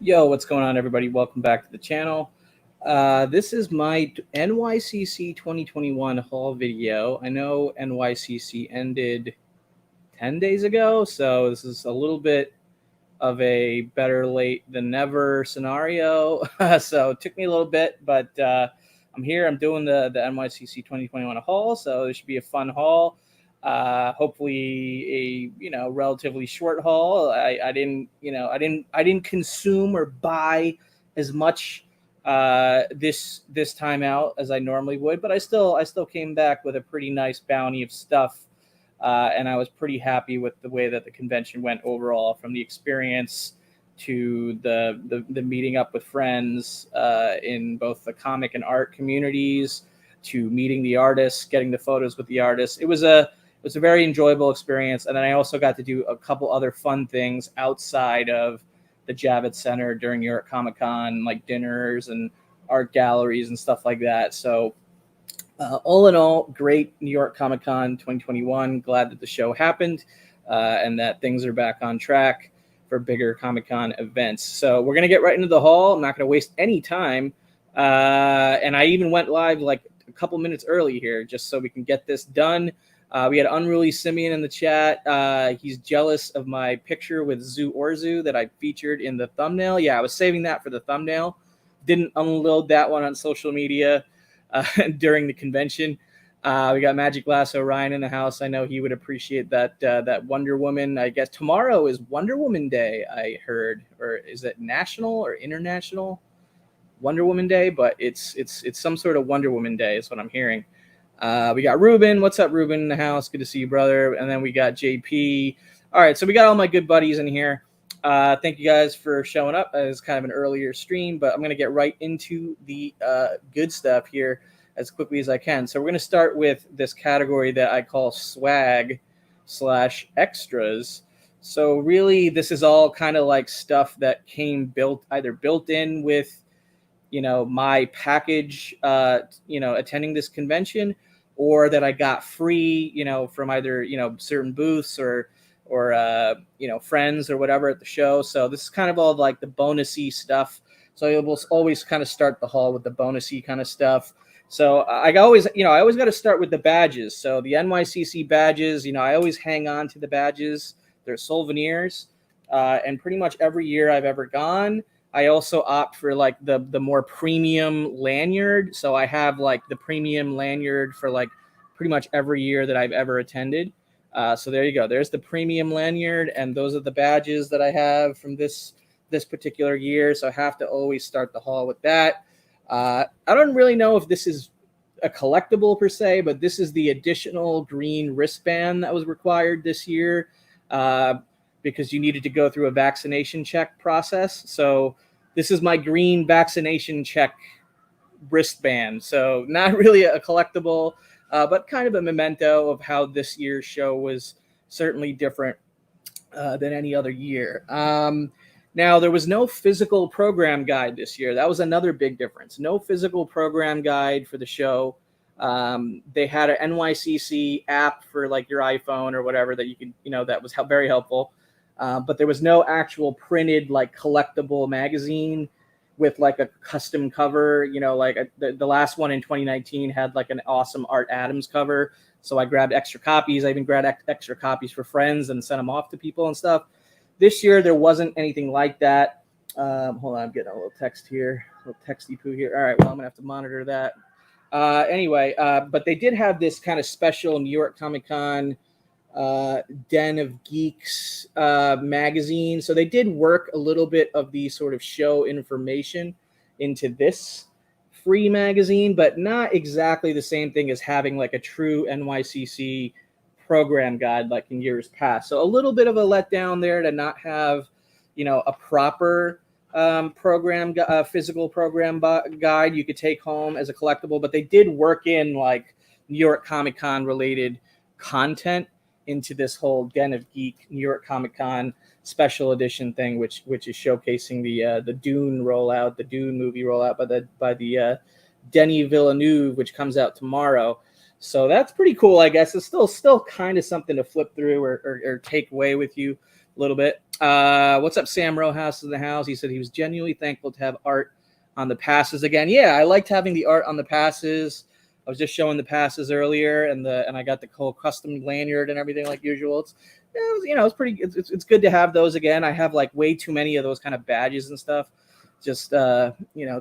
Yo, what's going on, everybody? Welcome back to the channel. This is my NYCC 2021 haul video. I know NYCC ended 10 days ago, so this is a little bit of a better late than never scenario. So it took me a little bit, but I'm here. I'm doing the NYCC 2021 haul, so this should be a fun haul. Hopefully a relatively short haul. I didn't consume or buy as much this time out as I normally would, but I still came back with a pretty nice bounty of stuff. And I was pretty happy with the way that the convention went overall, from the experience to the meeting up with friends in both the comic and art communities, to meeting the artists, getting the photos with the artists. It was a very enjoyable experience. And then I also got to do a couple other fun things outside of the Javits Center during New York Comic Con, like dinners and art galleries and stuff like that. So all in all, great New York Comic Con 2021. Glad that the show happened and that things are back on track for bigger Comic Con events. So we're going to get right into the haul. I'm not going to waste any time. And I even went live like a couple minutes early here just so we can get this done. We had Unruly Simeon in the chat. He's jealous of my picture with Zoo Orzu that I featured in the thumbnail. Yeah, I was saving that for the thumbnail. Didn't unload that one on social media during the convention. We got Magic Lasso Ryan in the house. I know he would appreciate that Wonder Woman. I guess tomorrow is Wonder Woman Day, I heard. Or is it national or international Wonder Woman Day? But it's some sort of Wonder Woman Day is what I'm hearing. We got Ruben. What's up, Ruben, in the house? Good to see you, brother. And then we got JP. All right, so we got all my good buddies in here. Thank you guys for showing up. It's kind of an earlier stream, but I'm going to get right into the good stuff here as quickly as I can. So we're going to start with this category that I call swag / extras. So really, this is all kind of like stuff that came either built in with my package, attending this convention, or that I got free, from either, certain booths or friends or whatever at the show. So this is kind of all like the bonusy stuff. So I will always kind of start the haul with the bonusy kind of stuff. So I always got to start with the badges. So the NYCC badges, I always hang on to the badges. They're souvenirs. And pretty much every year I've ever gone, I also opt for like the more premium lanyard. So I have like the premium lanyard for like pretty much every year that I've ever attended. So there you go. There's the premium lanyard, and those are the badges that I have from this particular year. So I have to always start the haul with that. I don't really know if this is a collectible per se, but this is the additional green wristband that was required this year. Because you needed to go through a vaccination check process. So this is my green vaccination check wristband. So not really a collectible, but kind of a memento of how this year's show was certainly different than any other year. Now, there was no physical program guide this year. That was another big difference. No physical program guide for the show. They had an NYCC app for like your iPhone or whatever that you could, that was very helpful. But there was no actual printed like collectible magazine with like a custom cover. The last one in 2019 had like an awesome Art Adams cover. So I grabbed extra copies. I even grabbed extra copies for friends and sent them off to people and stuff. This year, there wasn't anything like that. Hold on, I'm getting a little text here, a little texty poo here. All right, well, I'm going to have to monitor that. Anyway, but they did have this kind of special New York Comic Con Den of Geeks magazine. So they did work a little bit of the sort of show information into this free magazine, but not exactly the same thing as having like a true NYCC program guide like in years past. So a little bit of a letdown there to not have, a proper physical program guide you could take home as a collectible. But they did work in like New York Comic Con related content into this whole Den of Geek New York Comic Con special edition thing, which is showcasing the Dune rollout, the Dune movie rollout by the Denis Villeneuve, which comes out tomorrow. So that's pretty cool, I guess. It's still kind of something to flip through or take away with you. a little bit. What's up, Sam Rojas in the house? He said he was genuinely thankful to have art on the passes again. Yeah, I liked having the art on the passes. I was just showing the passes earlier, and I got the whole custom lanyard and everything like usual. It's pretty. It's good to have those again. I have like way too many of those kind of badges and stuff, just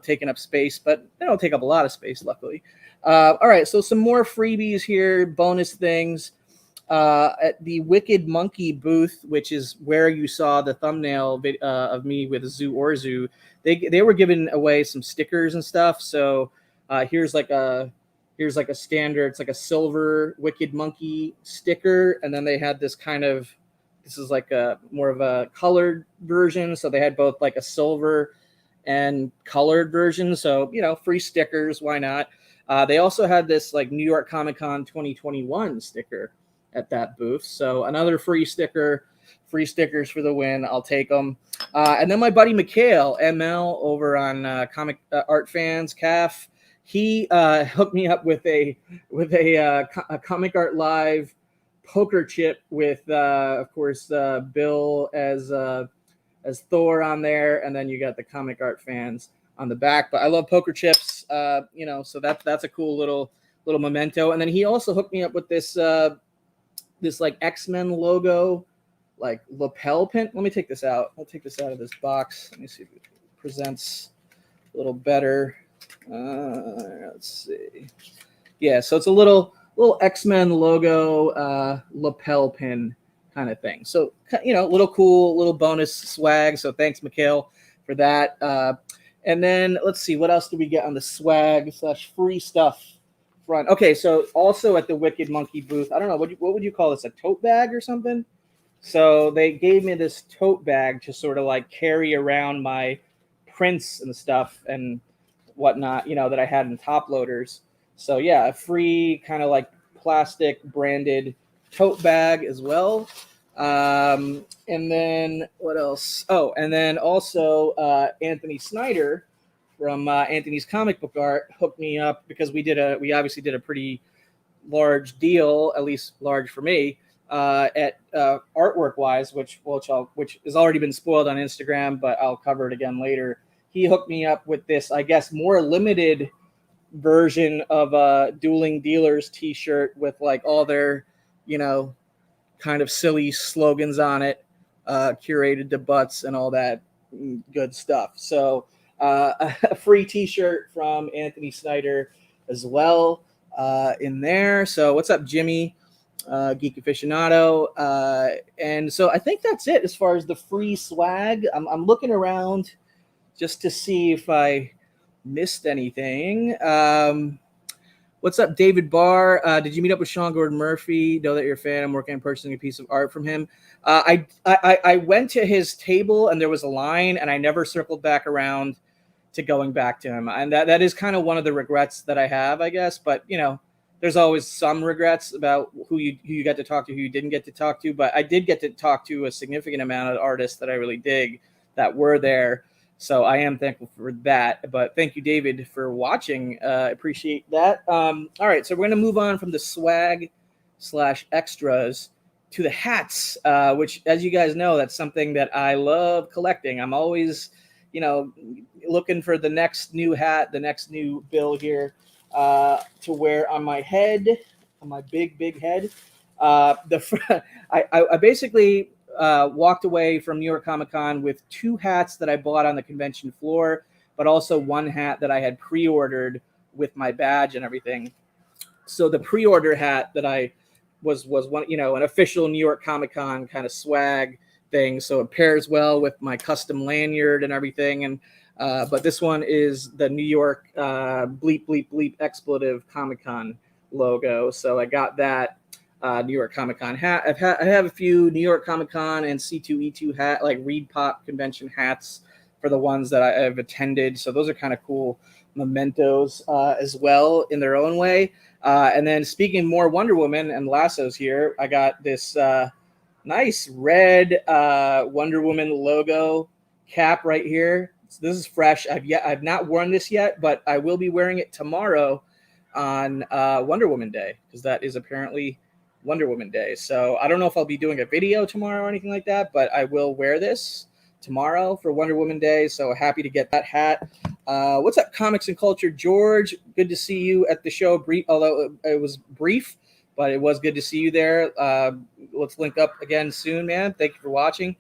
taking up space, but they don't take up a lot of space, luckily. All right, so some more freebies here, bonus things. At the Wicked Monkey booth, which is where you saw the thumbnail of me with Zoo Orzu, they were giving away some stickers and stuff. So here's like a standard, it's like a silver Wicked Monkey sticker, and then they had this is like a more of a colored version. So they had both like a silver and colored version. So free stickers, why not? They also had this like New York Comic Con 2021 sticker at that booth. So another free stickers for the win. I'll take them. And then my buddy Mikhail ML over on Comic Art Fans CAF, he hooked me up with a Comic Art Live poker chip with of course Bill as Thor on there, and then you got the Comic Art Fans on the back. But I love poker chips, so that's a cool little memento. And then he also hooked me up with this like X-Men logo, like lapel pin. Let me take this out. I'll take this out of this box. Let me see if it presents a little better. Let's see. Yeah, so it's a little X-Men logo lapel pin kind of thing. So little cool little bonus swag. So thanks, Mikhail, for that. And then let's see, what else do we get on the swag / free stuff front? Okay, so also at the Wicked Monkey booth, I don't know, what would you call this, a tote bag or something? So they gave me this tote bag to sort of like carry around my prints and stuff and whatnot, that I had in top loaders. So yeah, a free kind of like plastic branded tote bag as well. And then what else? Oh, and then also Anthony Snyder from Anthony's Comic Book Art hooked me up because we obviously did a pretty large deal, at least large for me, at artwork wise, which has already been spoiled on Instagram, but I'll cover it again later. He hooked me up with this, I guess, more limited version of a Dueling Dealers t-shirt with like all their, kind of silly slogans on it, curated to butts and all that good stuff. So a free t-shirt from Anthony Snyder as well in there. So what's up, Jimmy, Geek Aficionado? And so I think that's it as far as the free swag. I'm looking around just to see if I missed anything. What's up, David Barr? Did you meet up with Sean Gordon Murphy? Know that you're a fan. I'm working on purchasing a piece of art from him. I went to his table and there was a line, and I never circled back around to going back to him. And that is kind of one of the regrets that I have, I guess. But there's always some regrets about who you got to talk to, who you didn't get to talk to. But I did get to talk to a significant amount of artists that I really dig that were there. So I am thankful for that. But thank you, David, for watching. Appreciate that. All right, so we're going to move on from the swag / extras to the hats, which, as you guys know, that's something that I love collecting. I'm always, looking for the next new hat, the next new bill here to wear on my head, on my big head. I basically walked away from New York Comic Con with 2 hats that I bought on the convention floor, but also 1 hat that I had pre-ordered with my badge and everything. So the pre-order hat that I was one, an official New York Comic Con kind of swag thing. So it pairs well with my custom lanyard and everything. And but this one is the New York bleep bleep bleep expletive Comic Con logo. So I got that. New York Comic Con hat. I have a few New York Comic Con and C2E2 hat, like Reed Pop convention hats for the ones that I have attended. So those are kind of cool mementos as well in their own way. And then speaking more Wonder Woman and lassos here, I got this nice red Wonder Woman logo cap right here. So this is fresh. I've not worn this yet, but I will be wearing it tomorrow on Wonder Woman Day, because that is apparently Wonder Woman Day. So I don't know if I'll be doing a video tomorrow or anything like that, but I will wear this tomorrow for Wonder Woman Day. So happy to get that hat. What's up, Comics and Culture? George, good to see you at the show. Although it was brief, but it was good to see you there. Let's link up again soon, man. Thank you for watching.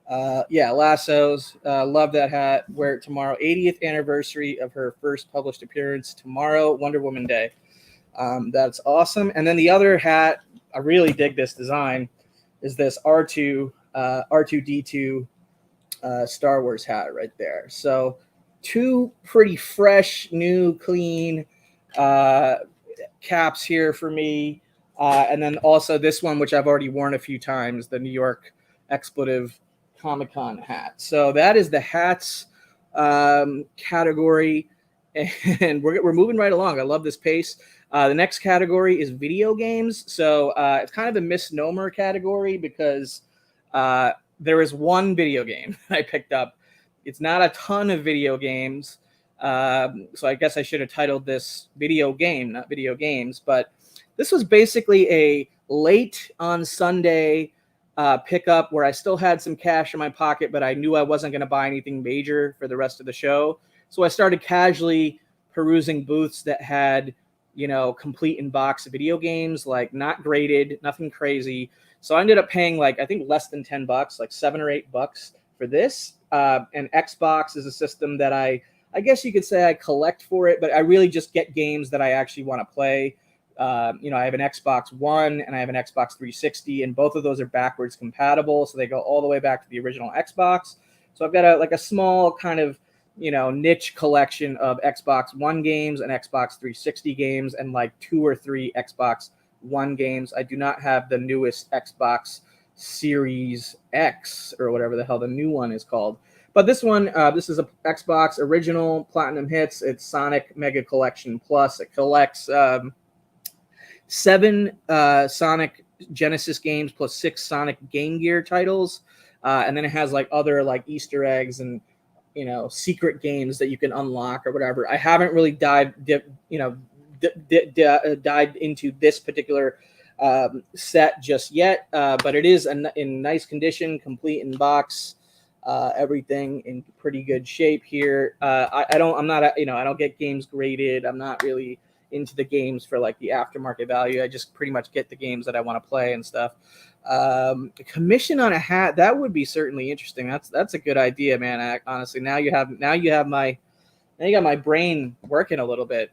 Yeah, Lassos. Love that hat. Wear it tomorrow. 80th anniversary of her first published appearance tomorrow, Wonder Woman Day. That's awesome. And then the other hat, I really dig this design, is this R2D2 Star Wars hat right there. So two pretty fresh, new, clean caps here for me. And then also this one, which I've already worn a few times, the New York Expletive Comic-Con hat. So that is the hats category. And we're moving right along. I love this pace. The next category is video games. So it's kind of a misnomer category because there is one video game I picked up. It's not a ton of video games. So I guess I should have titled this video game, not video games. But this was basically a late on Sunday pickup where I still had some cash in my pocket, but I knew I wasn't going to buy anything major for the rest of the show. So I started casually perusing booths that had, you know, complete in-box video games, like not graded, nothing crazy. So I ended up paying like, I think less than $10, like $7 or $8 for this. And Xbox is a system that I guess you could say I collect for it, but I really just get games that I actually want to play. You know, I have an Xbox One and I have an Xbox 360, and both of those are backwards compatible. So they go all the way back to the original Xbox. So I've got a small kind of, you know, niche collection of Xbox One games and Xbox 360 games and like 2 or 3 Xbox One games. I do not have the newest Xbox Series X or whatever the hell the new one is called. But this one, this is a Xbox original Platinum Hits. It's Sonic Mega Collection Plus. It collects 7 Sonic Genesis games plus 6 Sonic Game Gear titles. And then it has like other like Easter eggs and, you know, secret games that you can unlock or whatever. I haven't really dived into this particular set just yet, but it is in nice condition, complete in box, everything in pretty good shape here. I don't get games graded. I'm not really into the games for like the aftermarket value. I just pretty much get the games that I want to play and stuff. Commission on a hat, that would be certainly interesting. That's a good idea, man. Honestly, now you got my brain working a little bit.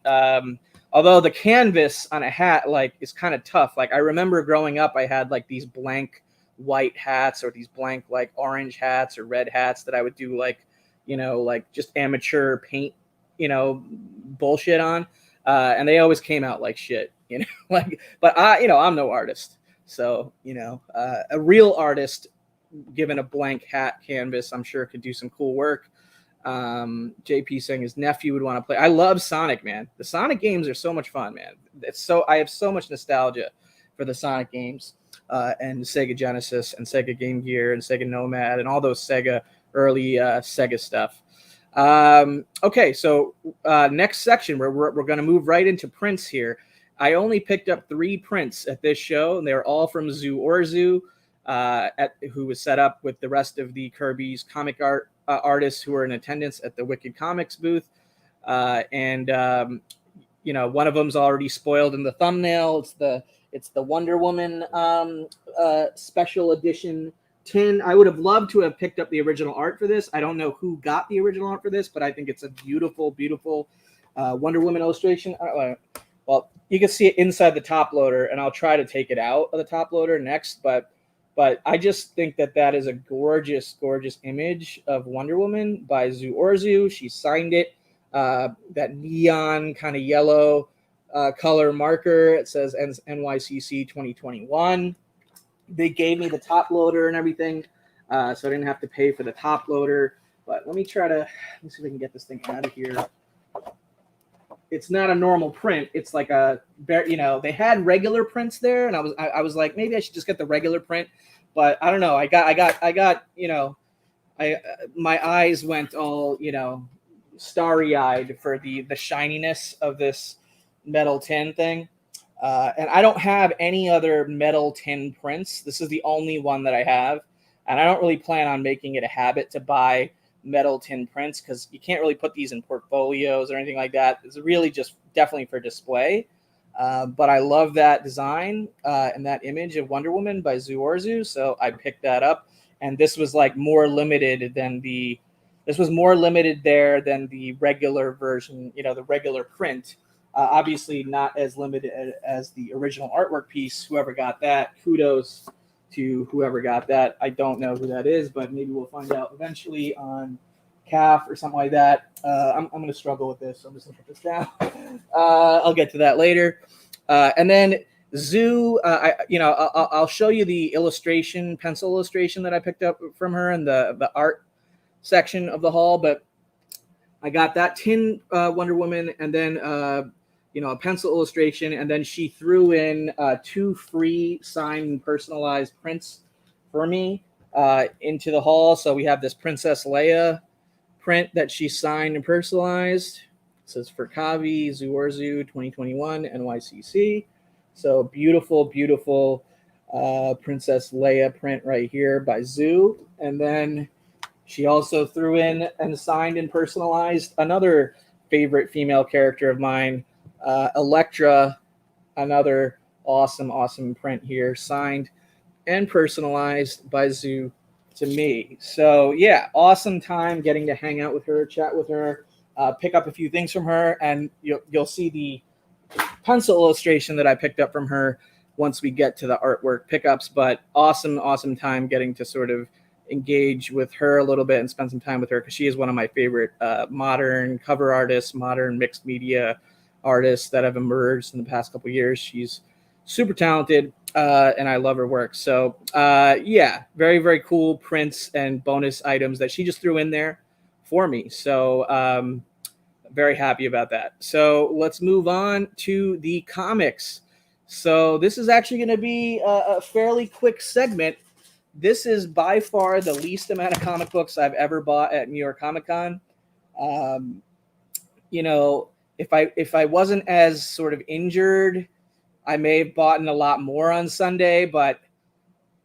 Although the canvas on a hat like is kind of tough. Like I remember growing up, I had like these blank white hats or these blank like orange hats or red hats that I would do like, you know, like just amateur paint, you know, bullshit on. And they always came out like shit, you know, like, but I'm no artist. So, you know, a real artist given a blank hat canvas, I'm sure could do some cool work. JP saying his nephew would want to play. I love Sonic, man. The Sonic games are so much fun, man. I have so much nostalgia for the Sonic games, and Sega Genesis and Sega Game Gear and Sega Nomad and all those Sega early Sega stuff. Okay, so next section we're going to move right into prints here. I only picked up 3 prints at this show, and they're all from Zoo Orzu, who was set up with the rest of the Kirby's comic art artists who were in attendance at the Wicked Comics booth. And you know, one of them's already spoiled in the thumbnail. It's the Wonder Woman special edition tin. I would have loved to have picked up the original art for this. I don't know who got the original art for this, but I think it's a beautiful, beautiful Wonder Woman illustration. Well, you can see it inside the top loader, and I'll try to take it out of the top loader next. But I just think that is a gorgeous, gorgeous image of Wonder Woman by Zoo Orzu. She signed it. That neon kind of yellow color marker. It says NYCC 2021. They gave me the top loader and everything, so I didn't have to pay for the top loader. But let me see if I can get this thing out of here. It's not a normal print. It's like they had regular prints there, and I was like, maybe I should just get the regular print, but I don't know. I got my eyes went all, you know, starry-eyed for the shininess of this metal tin thing. And I don't have any other metal tin prints. This is the only one that I have. And I don't really plan on making it a habit to buy metal tin prints because you can't really put these in portfolios or anything like that. It's really just definitely for display. But I love that design and that image of Wonder Woman by Zuorzu. So I picked that up. And this was like more limited than this was more limited there than the regular version, the regular print. Obviously not as limited as the original artwork piece. Whoever got that, kudos to whoever got that. I don't know who that is, but maybe we'll find out eventually on CAF or something like that. I'm going to struggle with this. So I'm just going to put this down. I'll get to that later. And then Zoo, I'll show you the pencil illustration that I picked up from her in the art section of the haul. But I got that tin Wonder Woman, and then a pencil illustration, and then she threw in 2 free signed personalized prints for me into the haul. So we have this Princess Leia print that she signed and personalized. It says for Kavi Zuorzu 2021 Nycc. So beautiful, beautiful Princess Leia print right here by Zoo. And then she also threw in and signed and personalized another favorite female character of mine, Elektra, another awesome print here, signed and personalized by Zoo to me. So yeah, awesome time getting to hang out with her, chat with her, pick up a few things from her, and you'll see the pencil illustration that I picked up from her once we get to the artwork pickups. But awesome time getting to sort of engage with her a little bit and spend some time with her because she is one of my favorite modern cover artists, modern mixed media artists that have emerged in the past couple of years. She's super talented and I love her work. So yeah, very cool prints and bonus items that she just threw in there for me. So very happy about that. So let's move on to the comics. So this is actually going to be a fairly quick segment. This is by far the least amount of comic books I've ever bought at New York Comic Con. If I wasn't as sort of injured, I may have bought a lot more on Sunday, but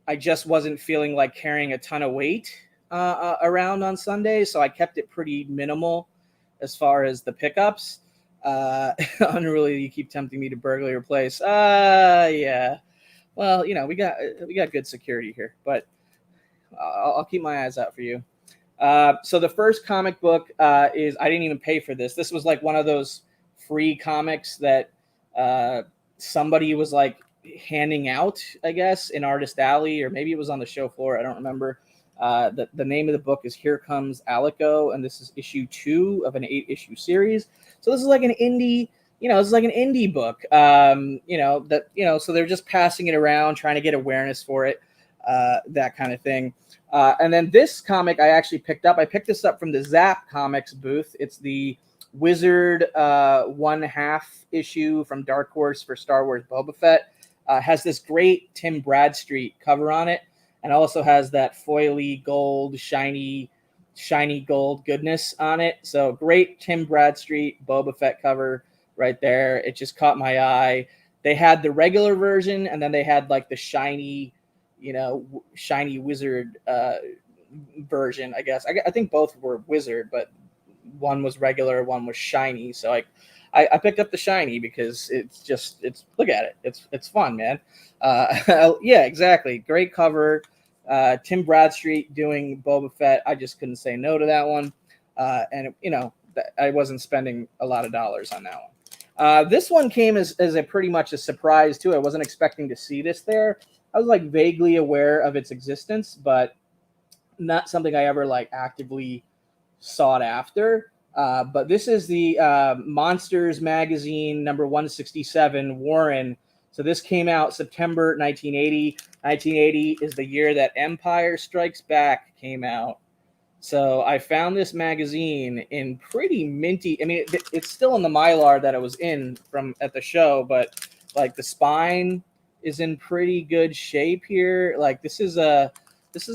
I just wasn't feeling like carrying a ton of weight around on Sunday, so I kept it pretty minimal as far as the pickups. Unruly, you keep tempting me to burgle your place. Yeah. Well, we got good security here, but I'll keep my eyes out for you. So the first comic book is, I didn't even pay for this. This was like one of those free comics that somebody was like handing out, I guess, in Artist Alley, or maybe it was on the show floor. I don't remember. The name of the book is Here Comes Alico, and this is issue 2 of an 8-issue series. So this is like an indie, this is like an indie book. So they're just passing it around, trying to get awareness for it, that kind of thing. And then this comic I actually picked up. I picked this up from the Zap Comics booth. It's the Wizard 1/2 issue from Dark Horse for Star Wars Boba Fett. Has this great Tim Bradstreet cover on it, and also has that foily gold, shiny gold goodness on it. So great Tim Bradstreet Boba Fett cover right there. It just caught my eye. They had the regular version, and then they had like the shiny wizard version, I guess. I think both were wizard, but one was regular, one was shiny. So I picked up the shiny because it's look at it. It's fun, man. Yeah, exactly. Great cover. Tim Bradstreet doing Boba Fett. I just couldn't say no to that one. I wasn't spending a lot of dollars on that one. This one came as a pretty much a surprise too. I wasn't expecting to see this there. I was like vaguely aware of its existence, but not something I ever like actively sought after. But this is the Monsters Magazine number 167, Warren. So this came out September 1980. 1980 is the year that Empire Strikes Back came out. So I found this magazine in pretty minty. I mean, it's still in the Mylar that it was in from at the show, but like the spine is in pretty good shape here. Like this is a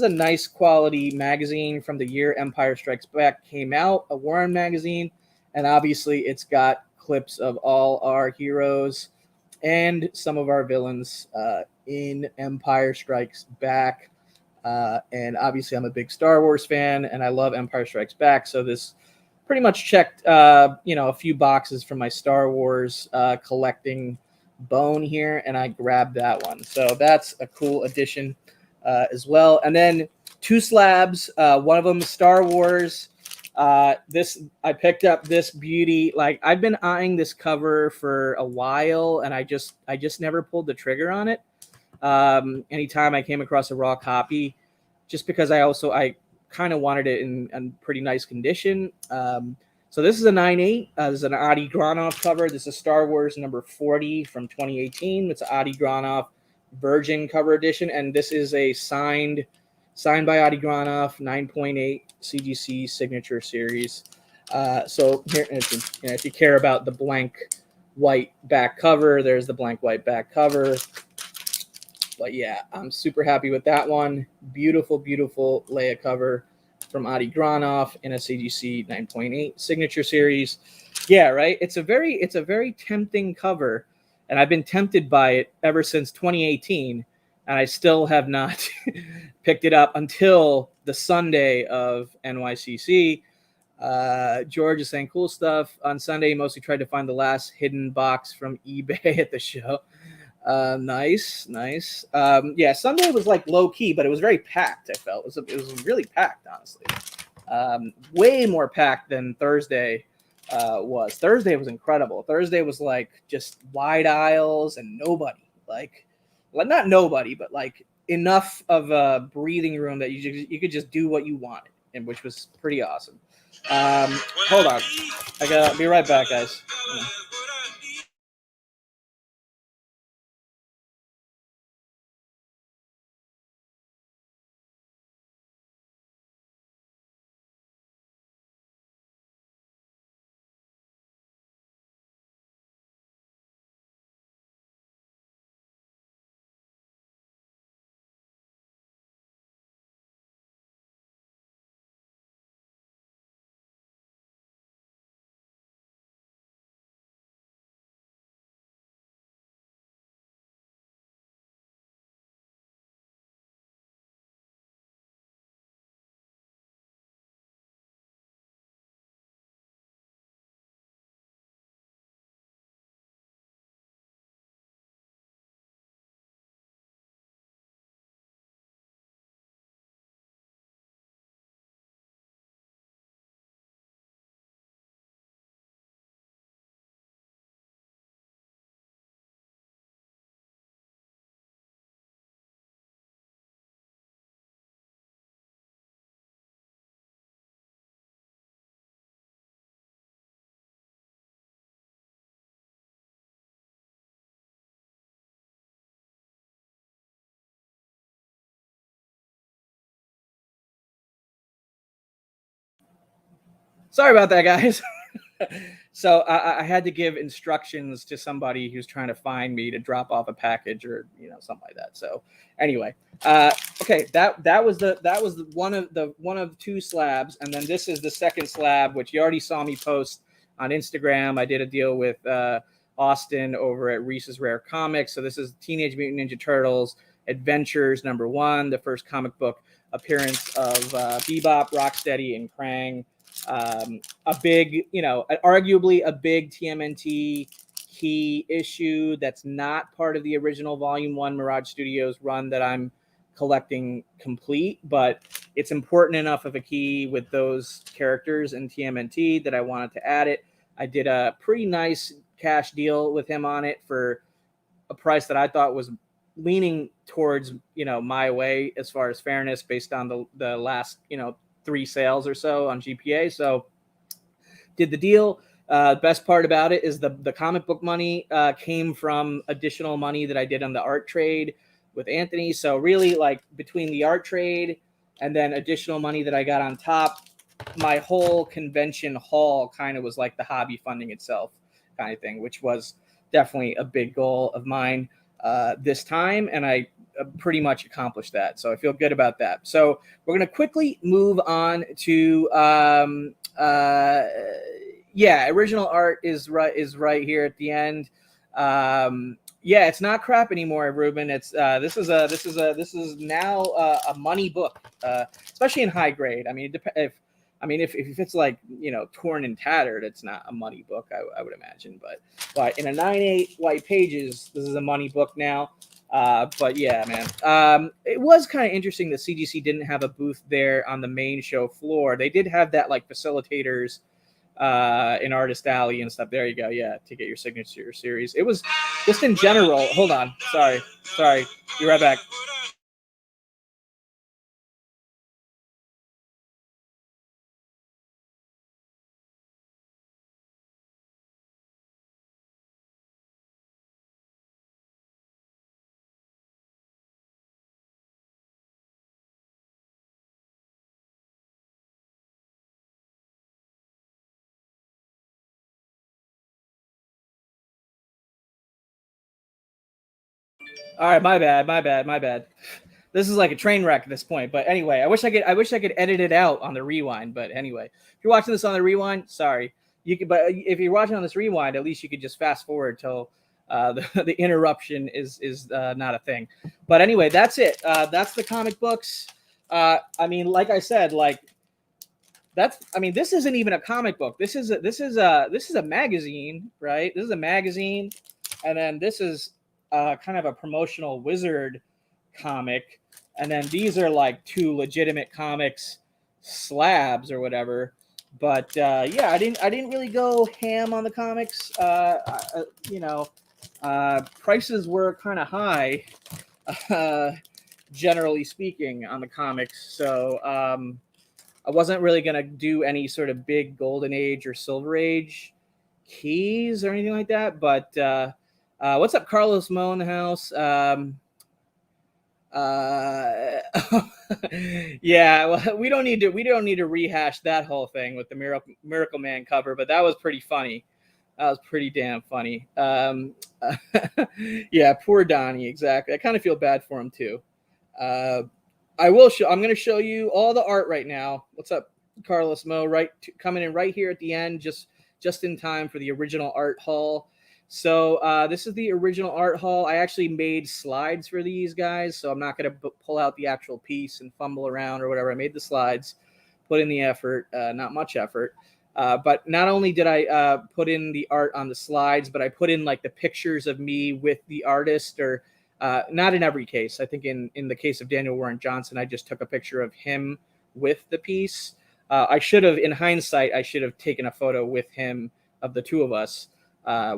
nice quality magazine from the year Empire Strikes Back came out, a Warren magazine, and obviously it's got clips of all our heroes and some of our villains in Empire Strikes Back. And obviously, I'm a big Star Wars fan, and I love Empire Strikes Back. So this pretty much checked, a few boxes from my Star Wars collecting bone here, and I grabbed that one. So that's a cool addition as well. And then two slabs. One of them is Star Wars. This I picked up this beauty. Like, I've been eyeing this cover for a while, and I just never pulled the trigger on it. Anytime I came across a raw copy, just because I kind of wanted it in pretty nice condition. So this is a 9/8. This is an Adi Granov cover. This is Star Wars number 40 from 2018. It's an Adi Granov Virgin cover edition, and this is a signed by Adi Granov 9.8 CGC signature series. So here, if you care about the blank white back cover, there's the blank white back cover. But yeah, I'm super happy with that one. Beautiful, beautiful Leia cover from Adi Granov in a CGC 9.8 signature series. Yeah, right. It's a very tempting cover, and I've been tempted by it ever since 2018, and I still have not picked it up until the Sunday of NYCC. George is saying cool stuff. On Sunday, he mostly tried to find the last hidden box from eBay at the show. Nice. Yeah, Sunday was like low key, but it was very packed. I felt it was really packed, honestly. Way more packed than Thursday was. Thursday was incredible. Thursday was like just wide aisles and nobody. Like not nobody, but like enough of a breathing room that you could just do what you wanted, and which was pretty awesome. Hold on, I gotta be right back, guys. Sorry about that, guys. So I had to give instructions to somebody who's trying to find me to drop off a package or something like that. So anyway, okay, that was one of two slabs, and then this is the second slab, which you already saw me post on Instagram. I did a deal with Austin over at Reese's Rare Comics. So this is Teenage Mutant Ninja Turtles Adventures #1, the first comic book appearance of Bebop, Rocksteady, and Krang. A big, arguably a big TMNT key issue that's not part of the original Volume 1 Mirage Studios run that I'm collecting complete, but it's important enough of a key with those characters in TMNT that I wanted to add it. I did a pretty nice cash deal with him on it for a price that I thought was leaning towards, my way as far as fairness based on the last, 3 sales or so on GPA. So did the deal. Best part about it is the comic book money came from additional money that I did on the art trade with Anthony. So really, like, between the art trade and then additional money that I got on top, my whole convention haul kind of was like the hobby funding itself kind of thing, which was definitely a big goal of mine this time. And I pretty much accomplished that. So I feel good about that. So we're going to quickly move on to, original art is right here at the end. Yeah, it's not crap anymore, Ruben. It's this is now a money book, especially in high grade. I mean, if it's like, you know, torn and tattered, it's not a money book, I would imagine. But in a 9/8 white pages, this is a money book now. But yeah, man, it was kind of interesting that CGC didn't have a booth there on the main show floor. They did have that like facilitators in Artist Alley and stuff. There you go. Yeah, to get your signature series. It was just in general. Hold on. Sorry. Be right back. All right, my bad. This is like a train wreck at this point. But anyway, I wish I could edit it out on the rewind. But anyway, if you're watching this on the rewind, sorry. You could, but if you're watching on this rewind, at least you could just fast forward till the interruption is not a thing. But anyway, that's it. That's the comic books. I mean, like I said, like this isn't even a comic book. This is a magazine, right? This is a magazine, and then this is kind of a promotional wizard comic, and then these are like two legitimate comics slabs or whatever. But yeah, I didn't really go ham on the comics. You know, prices were kind of high, uh, generally speaking, on the comics. So I wasn't really gonna do any sort of big golden age or silver age keys or anything like that. But what's up, Carlos Mo in the house? Uh, yeah, well, we don't need to rehash that whole thing with the Miracle Man cover, but that was pretty funny. That was pretty damn funny. Yeah, poor Donnie. Exactly. I kind of feel bad for him too. Uh, I will show. I'm going to show you all the art right now. What's up, Carlos Mo? Coming in right here at the end, just in time for the original art haul. So this is the original art haul. I actually made slides for these guys, so I'm not going to pull out the actual piece and fumble around or whatever. I made the slides, put in the effort, not much effort. But not only did I put in the art on the slides, but I put in like the pictures of me with the artist, or not in every case. I think in the case of Daniel Warren Johnson, I just took a picture of him with the piece. I should have, in hindsight, I should have taken a photo with him, of the two of us,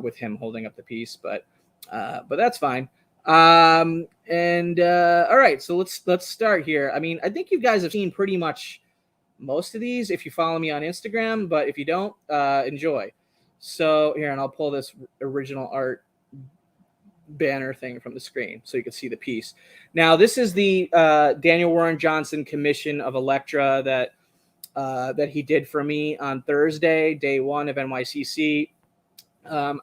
with him holding up the piece, but that's fine. And all right, so let's start here. I mean, I think you guys have seen pretty much most of these if you follow me on Instagram, but if you don't, enjoy. So here, and I'll pull this original art banner thing from the screen so you can see the piece. Now, this is the Daniel Warren Johnson commission of Elektra that he did for me on Thursday, day one of NYCC.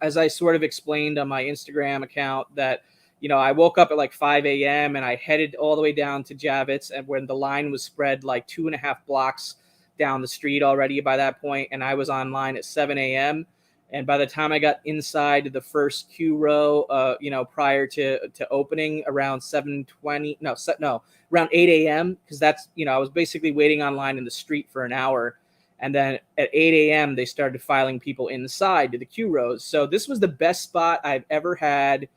As I sort of explained on my Instagram account, that, you know, I woke up at like 5 a.m. and I headed all the way down to Javits, and when the line was spread like 2.5 blocks down the street already by that point, and I was online at 7 a.m. And by the time I got inside the first queue row, you know, prior to opening around 7:20, around 8 a.m., because that's, you know, I was basically waiting online in the street for an hour. And then at 8 a.m., they started filing people inside to the queue rows. So this was the best spot I've ever had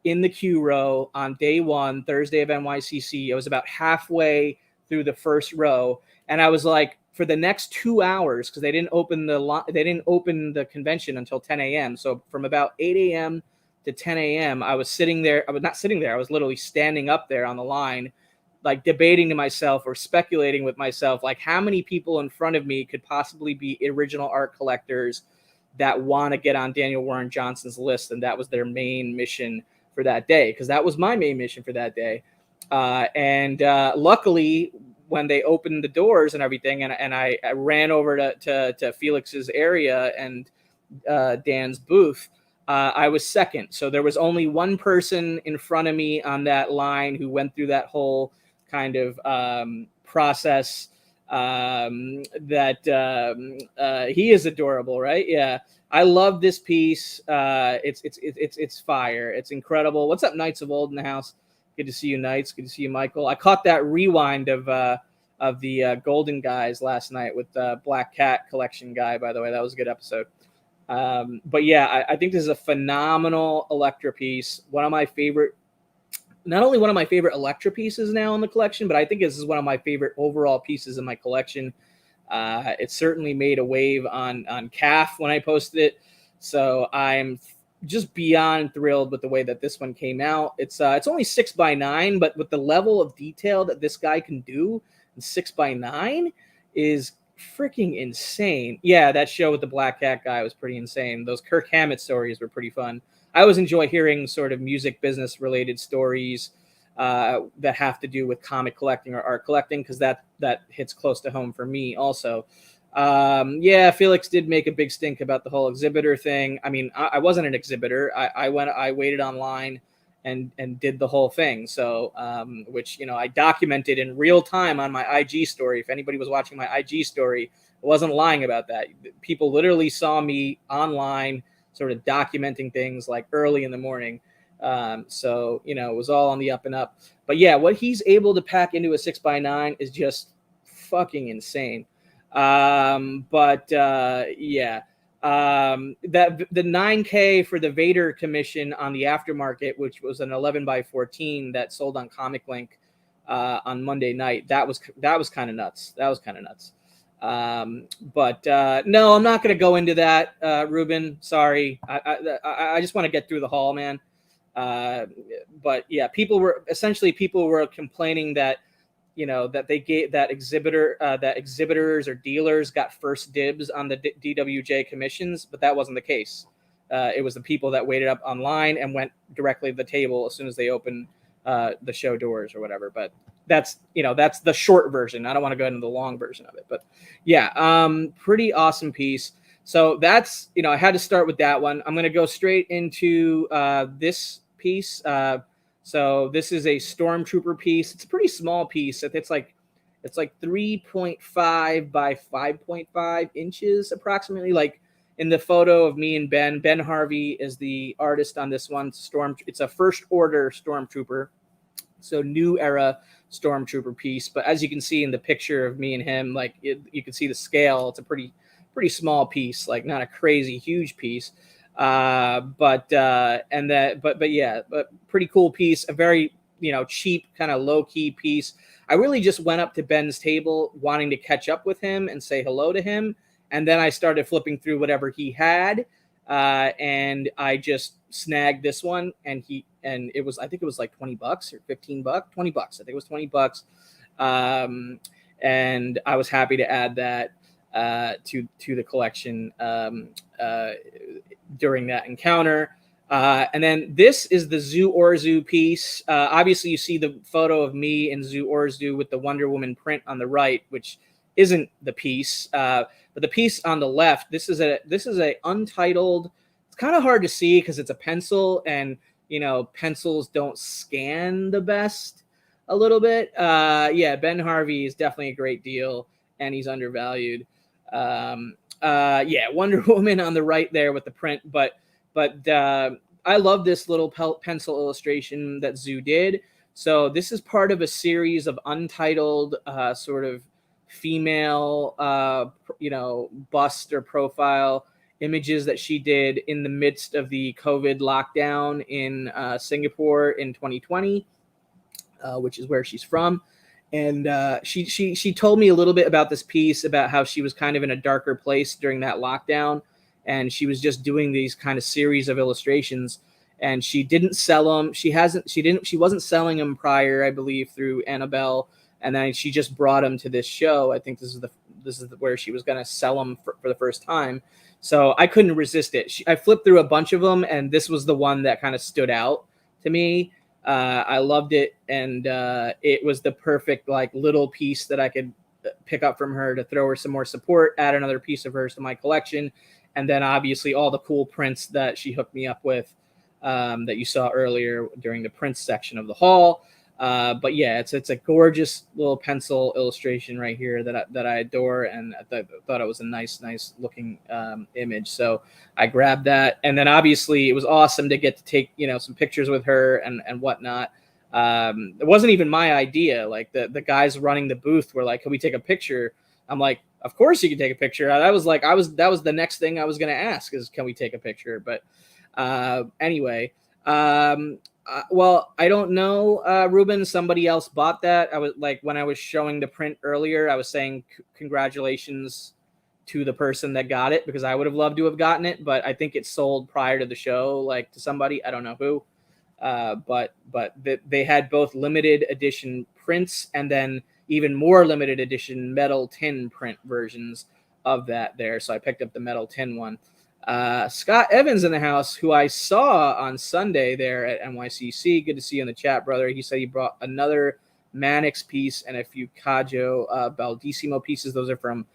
in the queue row on day one, Thursday of NYCC. I was about halfway through the first row, and I was like, for the next 2 hours, because they didn't open the convention until 10 a.m. So from about 8 a.m. to 10 a.m., I was sitting there. I was not sitting there. I was literally standing up there on the line, like debating to myself or speculating with myself, like how many people in front of me could possibly be original art collectors that want to get on Daniel Warren Johnson's list. And that was their main mission for that day, because that was my main mission for that day. And luckily, when they opened the doors and everything, and I ran over to Felix's area and Dan's booth, I was second. So there was only one person in front of me on that line who went through that whole kind of process He is adorable, right? Yeah, I love this piece. It's fire. It's incredible. What's up, Knights of Old in the house? Good to see you, Knights. Good to see you, Michael. I caught that rewind of the Golden Guys last night with Black Cat Collection guy. By the way, that was a good episode. But yeah, I think this is a phenomenal Elektra piece. One of my favorite. Not only one of my favorite Elektra pieces now in the collection, but I think this is one of my favorite overall pieces in my collection. It certainly made a wave on CAF when I posted it, so I'm just beyond thrilled with the way that this one came out. It's only 6x9, but with the level of detail that this guy can do in 6x9 is freaking insane. Yeah, that show with the Black Cat guy was pretty insane. Those Kirk Hammett stories were pretty fun. I always enjoy hearing sort of music business related stories that have to do with comic collecting or art collecting, because that hits close to home for me also. Yeah, Felix did make a big stink about the whole exhibitor thing. I mean, I wasn't an exhibitor. I waited online and did the whole thing. So, which, I documented in real time on my IG story. If anybody was watching my IG story, I wasn't lying about that. People literally saw me online sort of documenting things like early in the morning. So, it was all on the up and up. But yeah, what he's able to pack into a 6x9 is just fucking insane. Yeah, that the 9K for the Vader commission on the aftermarket, which was an 11x14 that sold on Comic Link on Monday night, that was kind of nuts. No, I'm not going to go into that, Ruben. Sorry. I just want to get through the haul, man. But yeah, people were complaining that, that they gave that exhibitors or dealers got first dibs on the DWJ commissions, but that wasn't the case. It was the people that waited up online and went directly to the table as soon as they opened the show doors or whatever. But that's the short version. I don't want to go into the long version of it, but yeah, pretty awesome piece. So that's, I had to start with that one. I'm going to go straight into this piece. So this is a Stormtrooper piece. It's a pretty small piece. It's like 3.5 by 5.5 inches approximately. Like in the photo of me and Ben Harvey is the artist on this one. It's a first order Stormtrooper. So new era Stormtrooper piece. But as you can see in the picture of me and him, like you can see the scale. It's a pretty small piece, like not a crazy huge piece. But pretty cool piece. A very, cheap, kind of low key piece. I really just went up to Ben's table wanting to catch up with him and say hello to him. And then I started flipping through whatever he had. And I just snagged this one, and it was, I think it was like $20 or $15, $20. I think it was $20. And I was happy to add that to the collection during that encounter. And then this is the Zu Orzu piece. Obviously, you see the photo of me and Zu Orzu with the Wonder Woman print on the right, which isn't the piece. But the piece on the left, this is a Untitled. It's kind of hard to see because it's a pencil, and pencils don't scan the best a little bit. Yeah, Ben Harvey is definitely a great deal, and he's undervalued. Yeah, Wonder Woman on the right there with the print, but I love this little pencil illustration that Zu did. So this is part of a series of Untitled sort of female bust or profile images that she did in the midst of the COVID lockdown in Singapore in 2020, which is where she's from. And she told me a little bit about this piece, about how she was kind of in a darker place during that lockdown, and she was just doing these kind of series of illustrations, and she didn't sell them. She wasn't selling them prior, I believe, through Annabelle, and then she just brought them to this show. I think this is where she was going to sell them for the first time. So I couldn't resist it. I flipped through a bunch of them, and this was the one that kind of stood out to me. I loved it, and it was the perfect little piece that I could pick up from her to throw her some more support, add another piece of hers to my collection, and then obviously all the cool prints that she hooked me up with that you saw earlier during the prints section of the haul. But yeah, it's a gorgeous little pencil illustration right here that I adore, and I thought it was a nice looking image. So I grabbed that, and then obviously it was awesome to get to take some pictures with her and whatnot. It wasn't even my idea. Like the guys running the booth were like, "Can we take a picture?" I'm like, "Of course you can take a picture." That was the next thing I was gonna ask is, "Can we take a picture?" But anyway. Well, I don't know, Ruben. Somebody else bought that. I was like, when I was showing the print earlier, I was saying congratulations to the person that got it, because I would have loved to have gotten it, but I think it sold prior to the show, like to somebody. I don't know who. But they had both limited edition prints and then even more limited edition metal tin print versions of that there. So I picked up the metal tin one. Scott Evans in the house, who I saw on Sunday there at NYCC. Good to see you in the chat, brother. He said he brought another Mannix piece and a few Cajo Baldissimo pieces. Those are from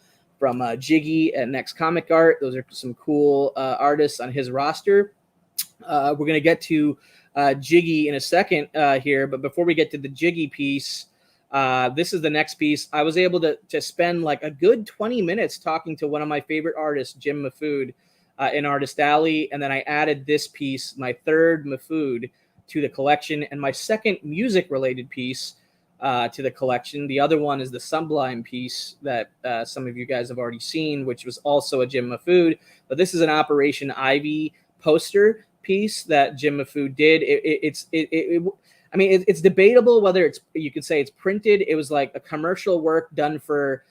Jiggy at Next Comic Art. Those are some cool artists on his roster. We're going to get to Jiggy in a second here, but before we get to the Jiggy piece, this is the next piece. I was able to spend like a good 20 minutes talking to one of my favorite artists, Jim Mahfood, in Artist Alley, and then I added this piece, my third Mahfood, to the collection, and my second music-related piece to the collection. The other one is the Sublime piece that some of you guys have already seen, which was also a Jim Mahfood, but this is an Operation Ivy poster piece that Jim Mahfood did. I mean, it's debatable whether you could say it's printed. It was like a commercial work done for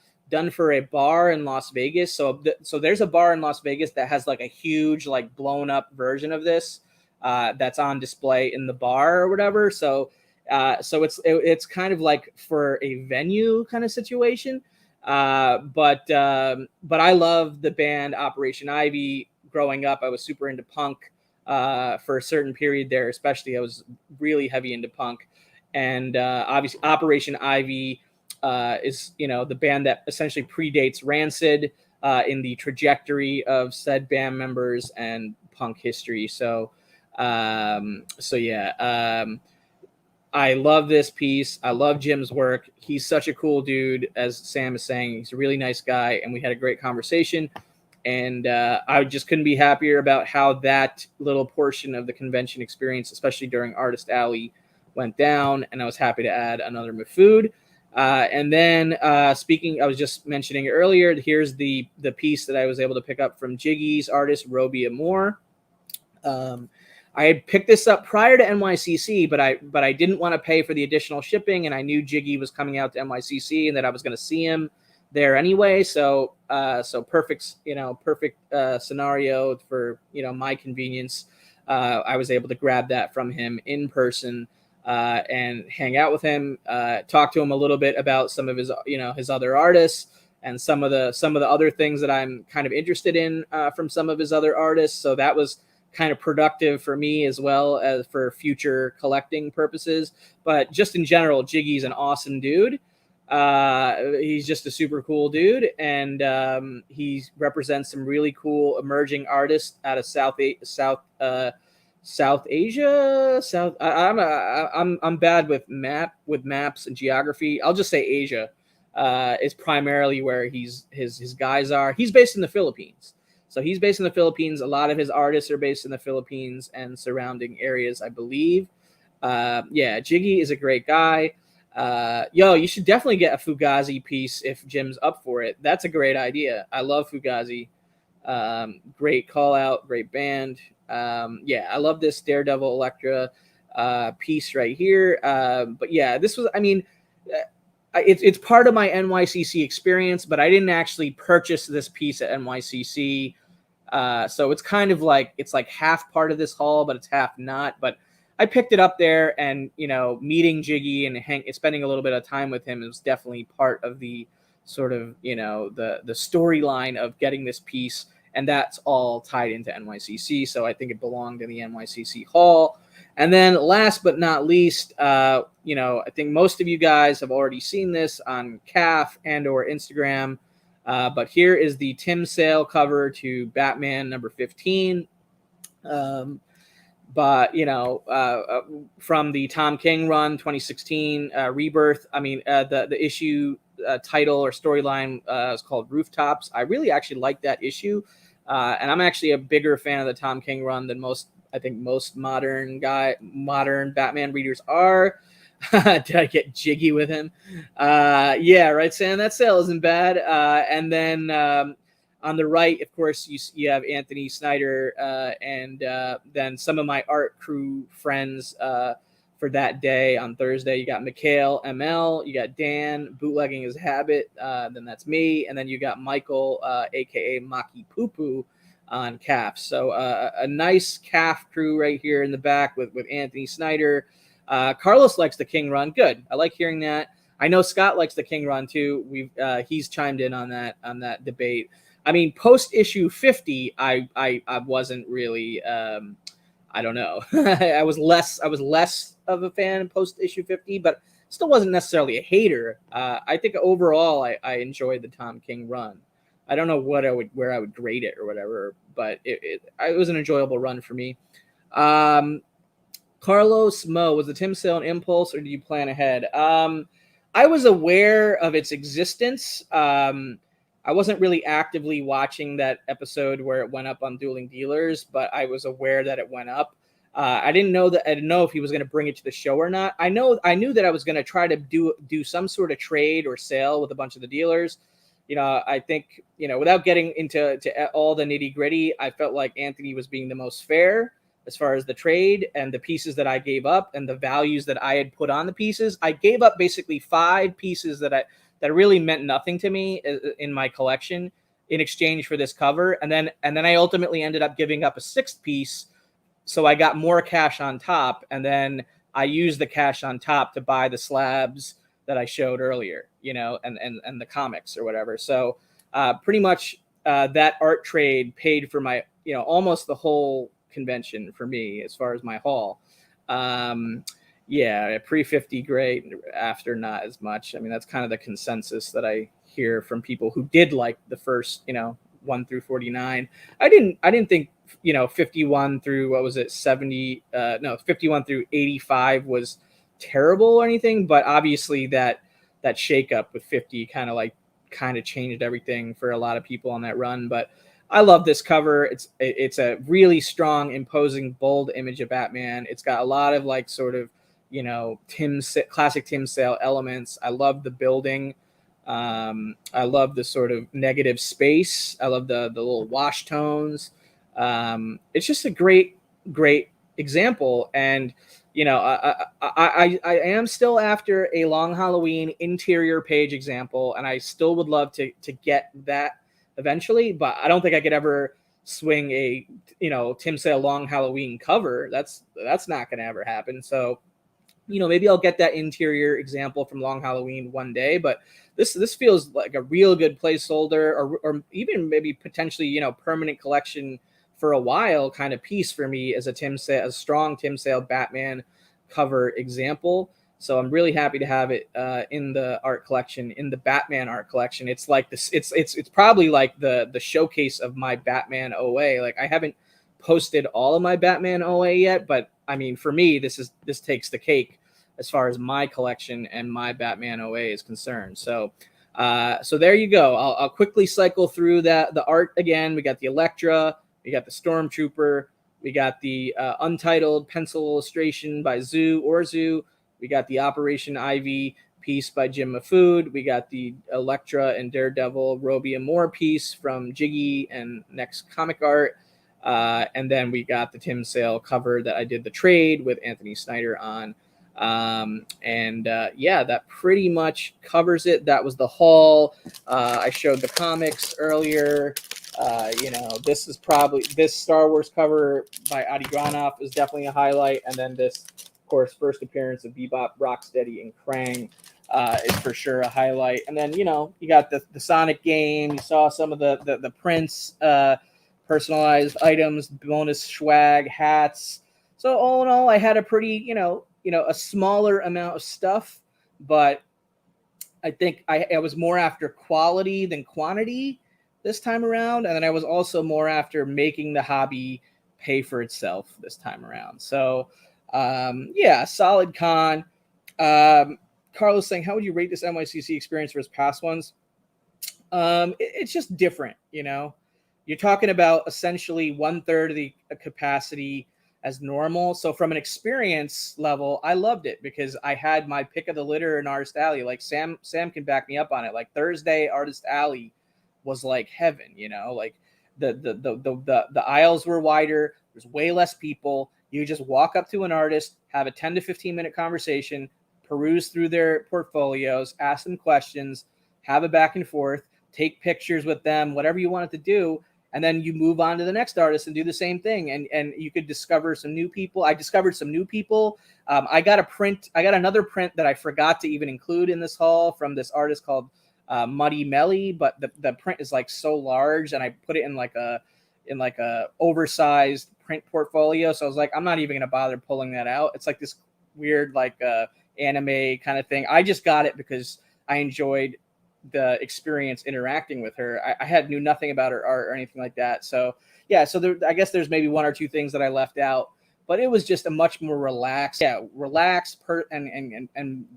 a bar in Las Vegas. So there's a bar in Las Vegas that has like a huge, like blown up version of this that's on display in the bar or whatever. So it's kind of like for a venue kind of situation. But I love the band Operation Ivy. Growing up, I was super into punk for a certain period there, especially I was really heavy into punk. And obviously Operation Ivy is the band that essentially predates Rancid in the trajectory of said band members and punk history. So yeah. I love this piece. I love Jim's work. He's such a cool dude, as Sam is saying. He's a really nice guy, and we had a great conversation. And I just couldn't be happier about how that little portion of the convention experience, especially during Artist Alley, went down. And I was happy to add another Mahfood. And then speaking, I was just mentioning earlier, here's the piece that I was able to pick up from Jiggy's artist, Roby Amore. I had picked this up prior to NYCC, but I didn't want to pay for the additional shipping, and I knew Jiggy was coming out to NYCC and that I was going to see him there anyway. So perfect scenario for my convenience. I was able to grab that from him in person and hang out with him, talk to him a little bit about some of his his other artists and some of the other things that I'm kind of interested in from some of his other artists. So that was kind of productive for me as well as for future collecting purposes. But just in general, Jiggy's an awesome dude. He's just a super cool dude, and he represents some really cool emerging artists out of South Asia. I'm bad with maps and geography. I'll just say Asia is primarily where his guys are. He's based in the Philippines. So he's based in the Philippines. A lot of his artists are based in the Philippines and surrounding areas, I believe. Yeah, Jiggy is a great guy. You should definitely get a Fugazi piece if Jim's up for it. That's a great idea. I love Fugazi. Great call out, great band. Yeah, I love this Daredevil Elektra piece right here. But yeah, this was, it's part of my NYCC experience, but I didn't actually purchase this piece at NYCC. So it's kind of like, it's like half part of this haul, but it's half not. But I picked it up there, and meeting Jiggy and spending a little bit of time with him was definitely part of the sort of the storyline of getting this piece, and that's all tied into NYCC. So I think it belonged in the NYCC haul. And then last but not least, I think most of you guys have already seen this on CAF and or Instagram, but here is the Tim Sale cover to Batman number 15. but from the Tom King run 2016 Rebirth, I mean the issue title or storyline is called Rooftops. I really actually like that issue, and I'm actually a bigger fan of the Tom King run than most modern Batman readers are. Did I get jiggy with him? Yeah, right, Sam. That sale isn't bad. And then on the right, of course, you have Anthony Snyder, and then some of my art crew friends for that day on Thursday. You got Mikhail ML, you got Dan bootlegging his habit, then that's me, and then you got Michael, aka Maki Poo Poo, on calf. So a nice calf crew right here in the back with Anthony Snyder. Carlos likes the King run. Good. I like hearing that. I know Scott likes the King run too. He's chimed in on that debate. I mean, post issue 50, I wasn't really. I don't know. I was less of a fan post issue 50, but still wasn't necessarily a hater. I think overall I enjoyed the Tom King run. I don't know where I would grade it or whatever, but it was an enjoyable run for me. Carlos Mo, was the Tim sale an impulse or did you plan ahead? I was aware of its existence. I wasn't really actively watching that episode where it went up on Dueling Dealers, but I was aware that it went up. I didn't know if he was going to bring it to the show or not. I knew that I was going to try to do some sort of trade or sale with a bunch of the dealers. I think, without getting into all the nitty gritty, I felt like Anthony was being the most fair as far as the trade and the pieces that I gave up and the values that I had put on the pieces. I gave up basically 5 pieces that really meant nothing to me in my collection in exchange for this cover. And then I ultimately ended up giving up a 6th piece. So I got more cash on top. And then I used the cash on top to buy the slabs that I showed earlier, and the comics or whatever. So pretty much that art trade paid for my, almost the whole convention for me as far as my haul. Yeah, pre-50 great, after not as much. I mean, that's kind of the consensus that I hear from people who did like the first 1 through 49. I didn't think 51 through, what was it, 70, 51 through 85 was terrible or anything, but obviously that shakeup with 50 kind of changed everything for a lot of people on that run. But I love this cover. It's a really strong, imposing, bold image of Batman. It's got a lot of sort of classic Tim Sale elements. I love the building. I love the sort of negative space. I love the little wash tones. It's just a great example. And I am still after a Long Halloween interior page example, and I still would love to get that eventually, but I don't think I could ever swing a Tim Sale Long Halloween cover. That's not going to ever happen. So maybe I'll get that interior example from Long Halloween one day, but this feels like a real good placeholder, or even maybe potentially permanent collection for a while kind of piece for me as a strong Tim Sale Batman cover example. So I'm really happy to have it in the art collection, in the Batman art collection. It's like this. It's probably like the showcase of my Batman OA. Like, I haven't posted all of my Batman OA yet, but I mean, for me, this takes the cake as far as my collection and my Batman OA is concerned. So there you go. I'll quickly cycle through the art again. We got the Elektra, we got the Stormtrooper, we got the Untitled pencil illustration by Orzu. We got the Operation Ivy piece by Jim Mahfood. We got the Elektra and Daredevil Roby and Moore piece from Jiggy and Next Comic Art. And then we got the Tim Sale cover that I did the trade with Anthony Snyder on. Yeah, that pretty much covers it. That was the haul. I showed the comics earlier. This Star Wars cover by Adi Granoff is definitely a highlight. And then this, of course, first appearance of Bebop, Rocksteady, and Krang is for sure a highlight. And then, you got the Sonic game. You saw some of the prints, personalized items, bonus swag, hats. So all in all, I had a pretty, a smaller amount of stuff, but I think I was more after quality than quantity this time around. And then I was also more after making the hobby pay for itself this time around. So yeah, solid con. Carlos saying, how would you rate this NYCC experience versus past ones? It's just different, you know. You're talking about essentially 1/3 of the capacity as normal. So from an experience level, I loved it because I had my pick of the litter in Artist Alley. Like Sam can back me up on it. Like Thursday Artist Alley was like heaven, you know. Like the aisles were wider. There's way less people. You just walk up to an artist, have a 10 to 15 minute conversation, peruse through their portfolios, ask them questions, have a back and forth, take pictures with them, whatever you wanted to do. And then you move on to the next artist and do the same thing. And you could discover some new people. I discovered some new people. I got another print that I forgot to even include in this haul from this artist called Muddy Melly, but the print is like so large, and I put it in like a oversized print portfolio. So I was like, I'm not even gonna bother pulling that out. It's like this weird like anime kind of thing. I just got it because I enjoyed the experience interacting with her. I knew nothing about her art or anything like that. So yeah, so I guess there's maybe one or two things that I left out, but it was just a much more relaxed, and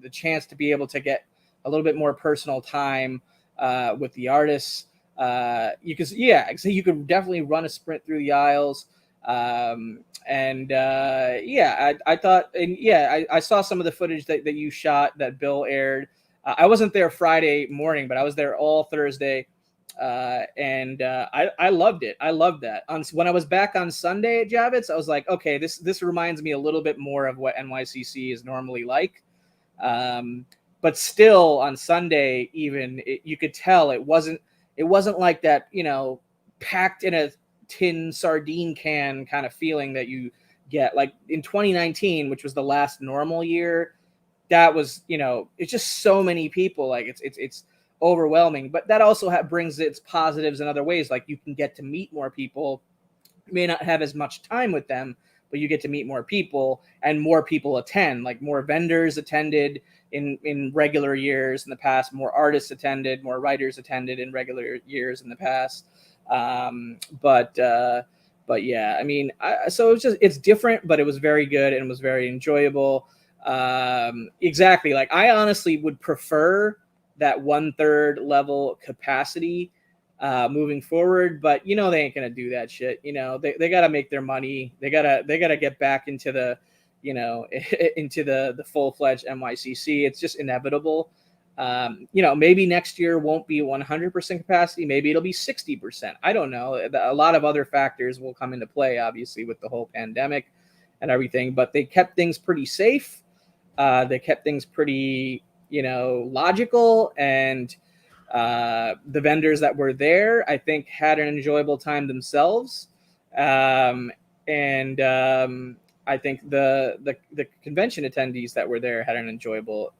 the chance to be able to get a little bit more personal time with the artists. So you could definitely run a sprint through the aisles. I thought, I saw some of the footage that you shot that Bill aired. I wasn't there Friday morning, but I was there all Thursday. I loved it. I loved that. When I was back on Sunday at Javits, I was like, okay, this reminds me a little bit more of what NYCC is normally like. But still on Sunday, even you could tell it wasn't like that, you know, packed in a tin sardine can kind of feeling that you get like in 2019, which was the last normal year. That was, you know, it's just so many people. Like it's overwhelming, but that also brings its positives in other ways. Like you can get to meet more people. You may not have as much time with them, but you get to meet more people, and more people attend. Like more vendors attended in regular years in the past, more artists attended, more writers attended in regular years in the past. But yeah, I mean, so it's different, but it was very good and was very enjoyable. Exactly. Like I honestly would prefer that 1/3 level capacity moving forward, but you know, they ain't going to do that shit. You know, they got to make their money. They got to get back into the, you know, into the full-fledged NYCC. It's just inevitable. You know, maybe next year won't be 100% capacity. Maybe it'll be 60%. I don't know. A lot of other factors will come into play, obviously, with the whole pandemic and everything, but they kept things pretty safe. They kept things pretty, you know, logical, and the vendors that were there, I think, had an enjoyable time themselves. I think the convention attendees that were there had an enjoyable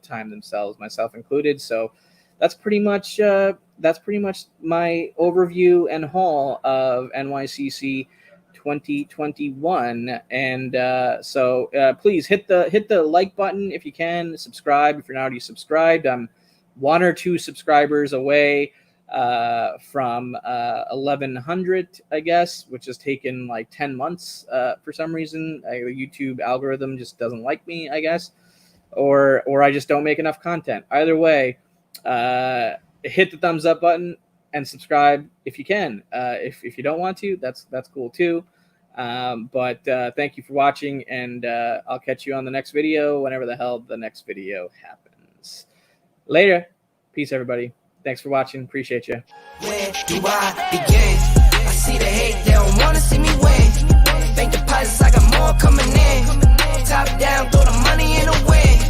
time themselves, myself included. So that's pretty much my overview and haul of NYCC 2021. And so please hit the like button if you can. Subscribe if you're not already subscribed. I'm 1 or 2 subscribers away from 1,100, I guess, which has taken like 10 months for some reason. The YouTube algorithm just doesn't like me, I guess, or I just don't make enough content. Either way, hit the thumbs up button and subscribe if you can. If you don't want to, that's cool too. But thank you for watching, and I'll catch you on the next video whenever the hell the next video happens. Later. Peace, everybody. Thanks for watching. Appreciate you. Where do I begin? I see the hate, they don't want to see me win. Bank deposits, I got more coming in. Top down, throw the money in the wind.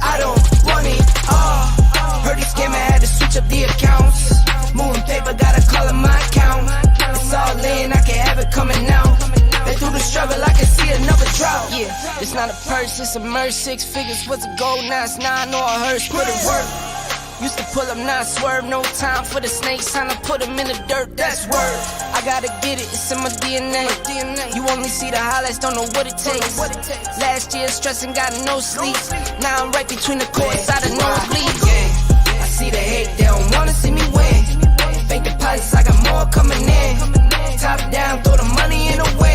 I don't want it all. Heard this game, I had to switch up the accounts. Moving paper, gotta call it my account. It's all in, I can have it coming out. Been through the struggle, I can see another drought. Yeah, it's not a purse, it's a merge. 6 figures was a goal, now it's 9 or a hearse. Put it work. Used to pull up, not swerve. No time for the snakes, time to put them in the dirt. That's word. I gotta get it, it's in my DNA. You only see the highlights, don't know what it takes. Last year stressing, got no sleep. Now I'm right between the courts, I don't know bleed. I see the hate, they don't wanna see me win. Bank deposits, I got more coming in. Top down, throw the money in the wind.